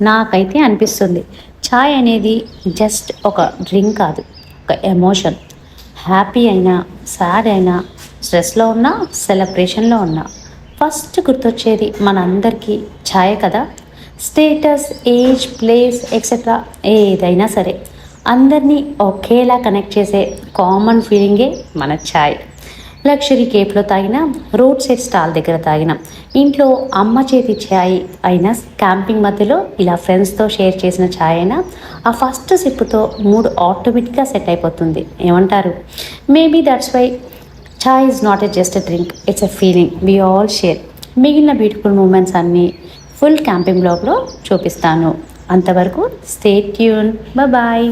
నాకైతే అనిపిస్తుంది చాయ్ అనేది జస్ట్ ఒక డ్రింక్ కాదు, ఒక ఎమోషన్. హ్యాపీ అయినా, సాడ్ అయినా, స్ట్రెస్లో ఉన్నా, సెలబ్రేషన్లో ఉన్నా ఫస్ట్ గుర్తొచ్చేది మనందరికీ ఛాయ్ కదా. స్టేటస్, ఏజ్, ప్లేస్ ఎక్సెట్రా ఏదైనా సరే అందరినీ ఒకేలా కనెక్ట్ చేసే కామన్ ఫీలింగే మన ఛాయ్. లగ్జరీ కేఫ్లో తాగిన, రోడ్ సైడ్ స్టాల్ దగ్గర తాగిన, ఇంట్లో అమ్మ చేతి ఛాయ్ అయినా, క్యాంపింగ్ మధ్యలో ఇలా ఫ్రెండ్స్తో షేర్ చేసిన ఛాయ్ అయినా, ఆ ఫస్ట్ సిప్పుతో మూడ్ ఆటోమేటిక్గా సెట్ అయిపోతుంది. ఏమంటారు? Maybe that's why chai is not a just a drink, it's a feeling we all share. మిగిలిన బ్యూటిఫుల్ మూమెంట్స్ అన్నీ ఫుల్ క్యాంపింగ్ బ్లాగ్లో చూపిస్తాను. అంతవరకు స్టే ట్యూన్. బాయ్.